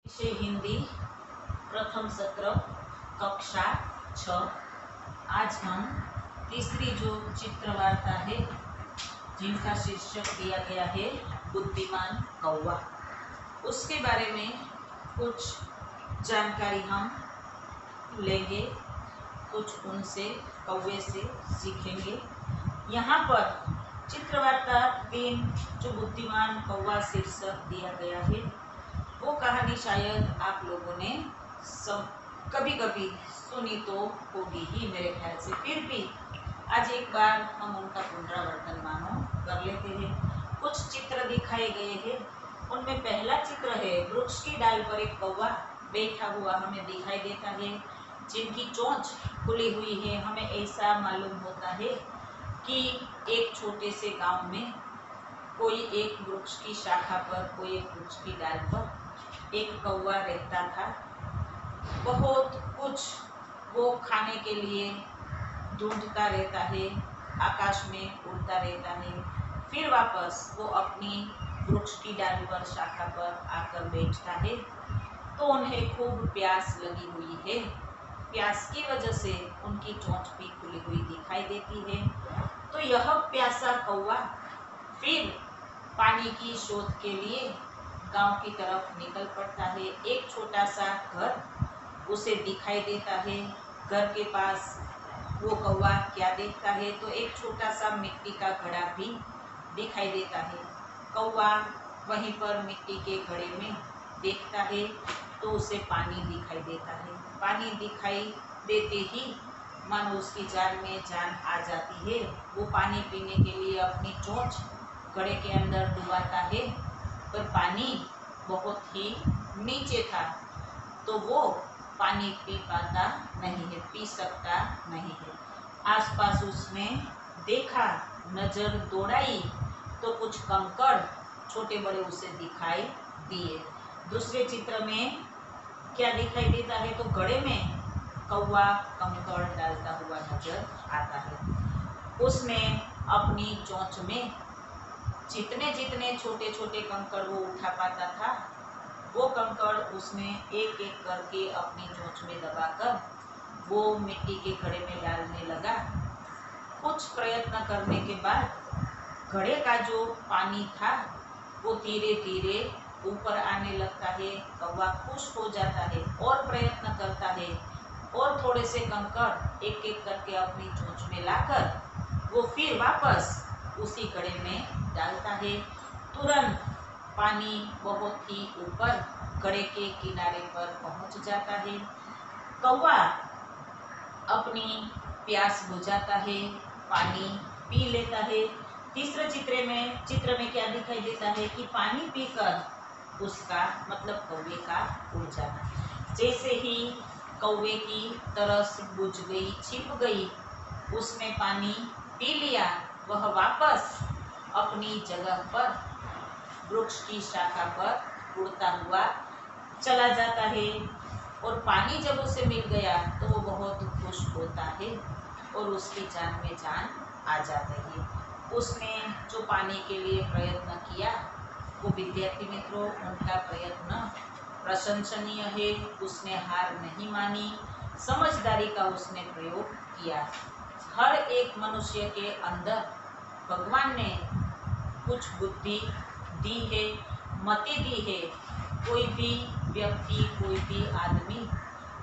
विषय हिंदी प्रथम सत्र कक्षा 6। आज हम तीसरी जो चित्र वार्ता है जिनका शीर्षक दिया गया है बुद्धिमान कौवा, उसके बारे में कुछ जानकारी हम लेंगे, कुछ उनसे कौवे से सीखेंगे। यहाँ पर चित्रवार्ता 3 जो बुद्धिमान कौवा शीर्षक दिया गया है वो कहानी शायद आप लोगों ने कभी कभी सुनी तो होगी ही मेरे ख्याल से, फिर भी आज एक बार हम उनका पुनरावर्तन मानो कर लेते हैं। कुछ चित्र दिखाए गए हैं, उनमें पहला चित्र है वृक्ष की डाल पर एक कौवा बैठा हुआ हमें दिखाई देता है, जिनकी चोंच खुली हुई है। हमें ऐसा मालूम होता है कि एक छोटे से गांव में कोई एक वृक्ष की शाखा पर, कोई एक वृक्ष की डाल पर एक कौवा रहता था। बहुत कुछ वो खाने के लिए ढूंढता रहता है, आकाश में उड़ता रहता है, फिर वापस वो अपनी वृक्ष की डाल पर, शाखा पर आकर बैठता है। तो उन्हें खूब प्यास लगी हुई है, प्यास की वजह से उनकी चोंच भी खुली हुई दिखाई देती है। तो यह प्यासा कौवा फिर पानी की शोध के लिए गांव की तरफ निकल पड़ता है। एक छोटा सा घर उसे दिखाई देता है। घर के पास वो कौवा क्या देखता है, तो एक छोटा सा मिट्टी का घड़ा भी दिखाई देता है। कौवा वहीं पर मिट्टी के घड़े में देखता है तो उसे पानी दिखाई देता है। पानी दिखाई देते ही मानो उसकी जान में जान आ जाती है। वो पानी पीने के लिए अपनी चोंच घड़े के अंदर डुबाता है, पर पानी बहुत ही नीचे था तो वो पानी पी पाता नहीं है, पी सकता नहीं है। आसपास उसने देखा, नजर दौड़ाई तो कुछ कंकड़ छोटे बड़े उसे दिखाई दिए। दूसरे चित्र में क्या दिखाई देता है, तो घड़े में कौवा कंकड़ डालता हुआ नजर आता है। उसने अपनी चोंच में जितने जितने छोटे छोटे कंकड़ वो उठा पाता था, वो कंकड़ उसने एक एक करके अपनी चोंच में दबाकर वो मिट्टी के घड़े में डालने लगा। कुछ प्रयत्न करने के बाद घड़े का जो पानी था वो धीरे धीरे ऊपर आने लगता है। कौवा खुश हो जाता है और प्रयत्न करता है और थोड़े से कंकड़ एक एक करके अपनी चोंच में लाकर वो फिर वापस उसी घड़े में डालता है। तुरंत पानी बहुत ही ऊपर घड़े के किनारे पर पहुंच जाता है। कौवा अपनी प्यास बुझाता है, पानी पी लेता है। तीसरे चित्र में क्या दिखाई देता है कि पानी पीकर उसका मतलब कौवे का उड़ जाना। जैसे ही कौवे की तरस बुझ गई, छिप गई, उसने पानी पी लिया, वह वापस अपनी जगह पर वृक्ष की शाखा पर उड़ता हुआ चला जाता है। और पानी जब उसे मिल गया तो वो बहुत खुश होता है और उसकी जान में जान आ जाती है। उसने जो पानी के लिए प्रयत्न किया वो विद्यार्थी मित्रों, उनका प्रयत्न प्रशंसनीय है। उसने हार नहीं मानी, समझदारी का उसने प्रयोग किया। हर एक मनुष्य के अंदर भगवान ने कुछ बुद्धि दी है, मति दी है। कोई भी व्यक्ति, कोई भी आदमी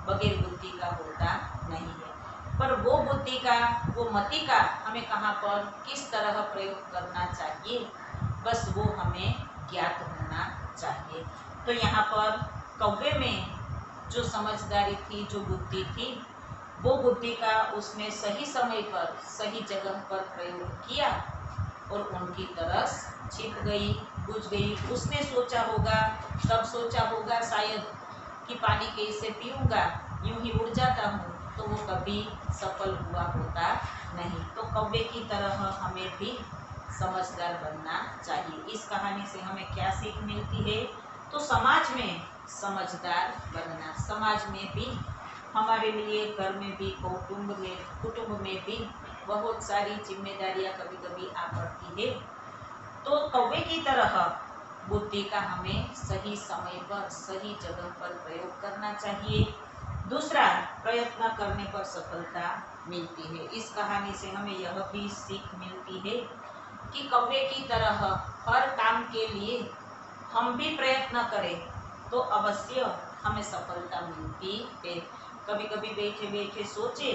बगैर बुद्धि का होता नहीं है, पर वो बुद्धि का, वो मति का हमें कहाँ पर किस तरह प्रयोग करना चाहिए, बस वो हमें ज्ञात होना चाहिए। तो यहाँ पर कौवे में जो समझदारी थी, जो बुद्धि थी, वो बुद्धि का उसने सही समय पर, सही जगह पर प्रयोग किया और उनकी तरस छिप गई, बुझ गई। उसने सोचा होगा, तब सोचा होगा शायद कि पानी कैसे पीऊँगा, यूं ही उड़ जाता हूँ, तो वो कभी सफल हुआ होता नहीं। तो कौवे की तरह हमें भी समझदार बनना चाहिए। इस कहानी से हमें क्या सीख मिलती है, तो समाज में समझदार बनना। समाज में भी हमारे लिए, घर में भी, कुटुंब में भी बहुत सारी जिम्मेदारियां कभी कभी आ पड़ती है। तो कौवे की तरह बुद्धि का हमें सही समय पर सही जगह पर प्रयोग करना चाहिए। दूसरा, प्रयत्न करने पर सफलता मिलती है। इस कहानी से हमें यह भी सीख मिलती है कि कौवे की तरह हर काम के लिए हम भी प्रयत्न करें तो अवश्य हमें सफलता मिलती है। कभी कभी बैठे बैठे सोचे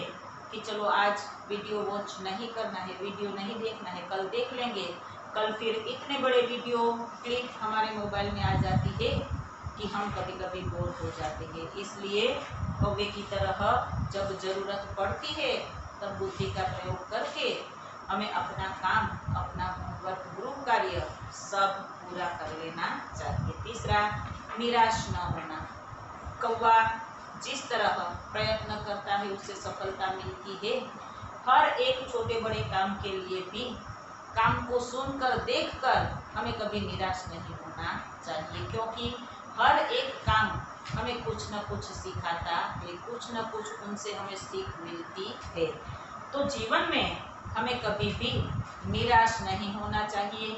कि चलो आज वीडियो वॉच नहीं करना है, वीडियो नहीं देखना है, कल देख लेंगे। कल फिर इतने बड़े वीडियो क्लिप हमारे मोबाइल में आ जाती है कि हम कभी कभी बोर हो जाते हैं। इसलिए कौवे की तरह जब जरूरत पड़ती है तब बुद्धि का प्रयोग करके हमें अपना काम, अपना होमवर्क, गृह कार्य सब पूरा कर लेना चाहिए। तीसरा, निराश न होना। कौवा जिस तरह प्रयत्न करता है उससे सफलता मिलती है। हर एक छोटे बड़े काम के लिए भी काम को सुनकर, देखकर हमें कभी निराश नहीं होना चाहिए, क्योंकि हर एक काम हमें कुछ न कुछ सिखाता है, कुछ न कुछ उनसे हमें सीख मिलती है। तो जीवन में हमें कभी भी निराश नहीं होना चाहिए।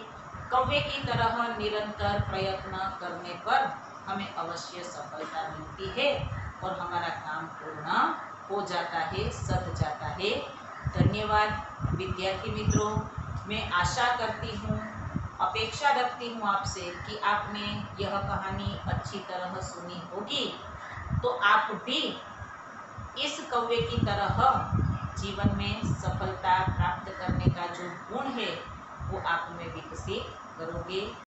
कौवे की तरह निरंतर प्रयत्न करने पर हमें अवश्य सफलता मिलती है और हमारा काम पूर्ण हो जाता है, सध जाता है। धन्यवाद विद्यार्थी मित्रों। मैं आशा करती हूँ, अपेक्षा रखती हूँ आपसे कि आपने यह कहानी अच्छी तरह सुनी होगी, तो आप भी इस कौवे की तरह जीवन में सफलता प्राप्त करने का जो गुण है वो आप में विकसित करोगे।